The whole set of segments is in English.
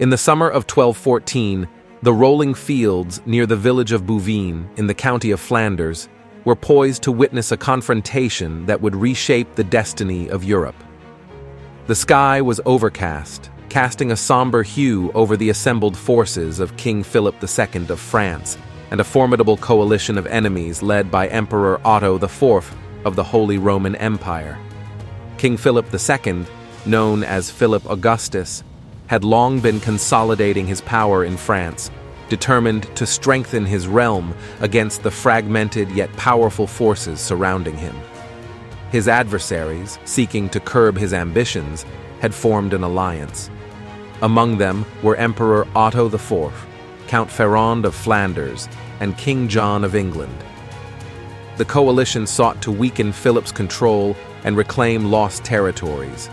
In the summer of 1214, the rolling fields near the village of Bouvines in the county of Flanders were poised to witness a confrontation that would reshape the destiny of Europe. The sky was overcast, casting a somber hue over the assembled forces of King Philip II of France and a formidable coalition of enemies led by Emperor Otto IV of the Holy Roman Empire. King Philip II, known as Philip Augustus, had long been consolidating his power in France, determined to strengthen his realm against the fragmented yet powerful forces surrounding him. His adversaries, seeking to curb his ambitions, had formed an alliance. Among them were Emperor Otto IV, Count Ferrand of Flanders, and King John of England. The coalition sought to weaken Philip's control and reclaim lost territories.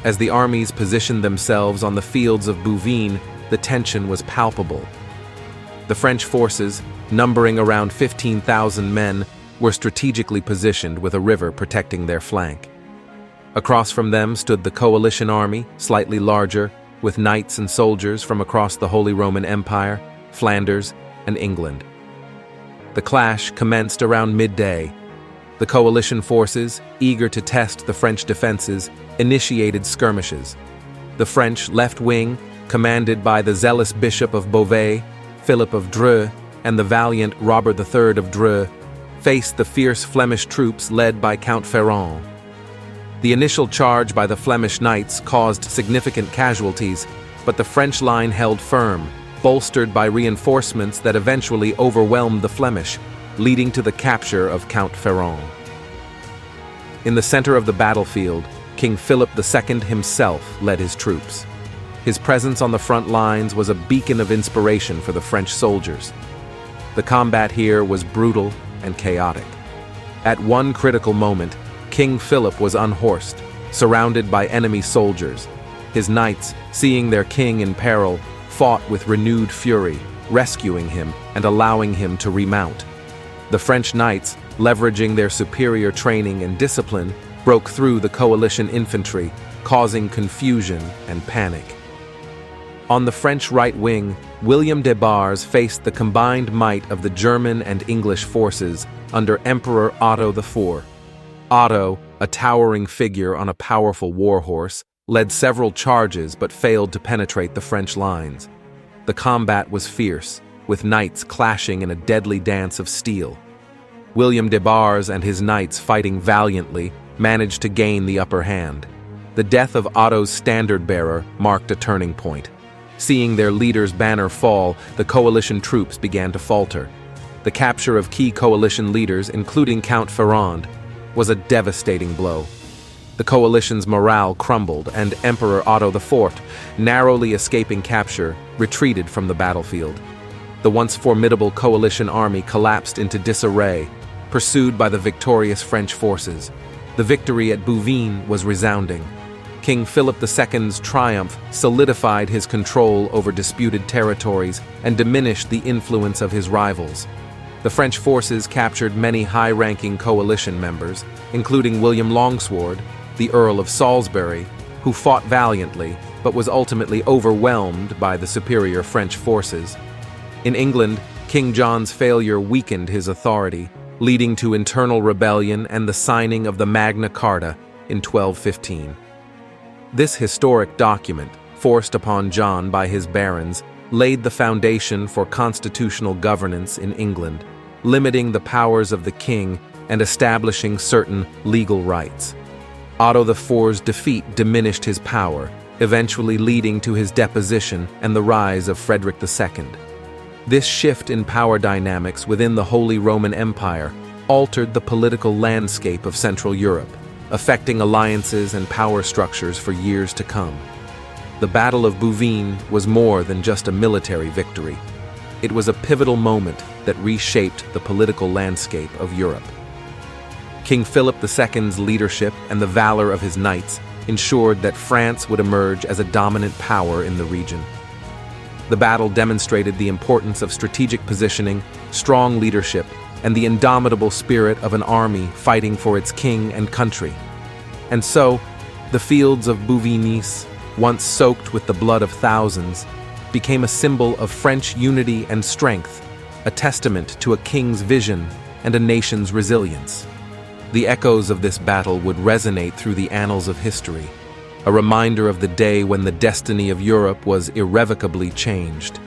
As the armies positioned themselves on the fields of Bouvines, the tension was palpable. The French forces, numbering around 15,000 men, were strategically positioned with a river protecting their flank. Across from them stood the coalition army, slightly larger, with knights and soldiers from across the Holy Roman Empire, Flanders, and England. The clash commenced around midday. The coalition forces, eager to test the French defenses, initiated skirmishes. The French left wing, commanded by the zealous Bishop of Beauvais, Philip of Dreux, and the valiant Robert III of Dreux, faced the fierce Flemish troops led by Count Ferrand. The initial charge by the Flemish knights caused significant casualties, but the French line held firm, bolstered by reinforcements that eventually overwhelmed the Flemish, leading to the capture of Count Ferrand. In the center of the battlefield, King Philip II himself led his troops. His presence on the front lines was a beacon of inspiration for the French soldiers. The combat here was brutal and chaotic. At one critical moment, King Philip was unhorsed, surrounded by enemy soldiers. His knights, seeing their king in peril, fought with renewed fury, rescuing him and allowing him to remount. The French knights, leveraging their superior training and discipline, broke through the coalition infantry, causing confusion and panic. On the French right wing, William de Bars faced the combined might of the German and English forces under Emperor Otto IV. Otto, a towering figure on a powerful warhorse, led several charges but failed to penetrate the French lines. The combat was fierce, with knights clashing in a deadly dance of steel. William de Bars and his knights, fighting valiantly, managed to gain the upper hand. The death of Otto's standard-bearer marked a turning point. Seeing their leader's banner fall, the coalition troops began to falter. The capture of key coalition leaders, including Count Ferrand, was a devastating blow. The coalition's morale crumbled, and Emperor Otto IV, narrowly escaping capture, retreated from the battlefield. The once formidable coalition army collapsed into disarray, pursued by the victorious French forces. The victory at Bouvines was resounding. King Philip II's triumph solidified his control over disputed territories and diminished the influence of his rivals. The French forces captured many high-ranking coalition members, including William Longsword, the Earl of Salisbury, who fought valiantly but was ultimately overwhelmed by the superior French forces. In England, King John's failure weakened his authority, leading to internal rebellion and the signing of the Magna Carta in 1215. This historic document, forced upon John by his barons, laid the foundation for constitutional governance in England, limiting the powers of the king and establishing certain legal rights. Otto IV's defeat diminished his power, eventually leading to his deposition and the rise of Frederick II. This shift in power dynamics within the Holy Roman Empire altered the political landscape of Central Europe, affecting alliances and power structures for years to come. The Battle of Bouvines was more than just a military victory. It was a pivotal moment that reshaped the political landscape of Europe. King Philip II's leadership and the valor of his knights ensured that France would emerge as a dominant power in the region. The battle demonstrated the importance of strategic positioning, strong leadership, and the indomitable spirit of an army fighting for its king and country. And so, the fields of Bouvines, once soaked with the blood of thousands, became a symbol of French unity and strength, a testament to a king's vision and a nation's resilience. The echoes of this battle would resonate through the annals of history, a reminder of the day when the destiny of Europe was irrevocably changed.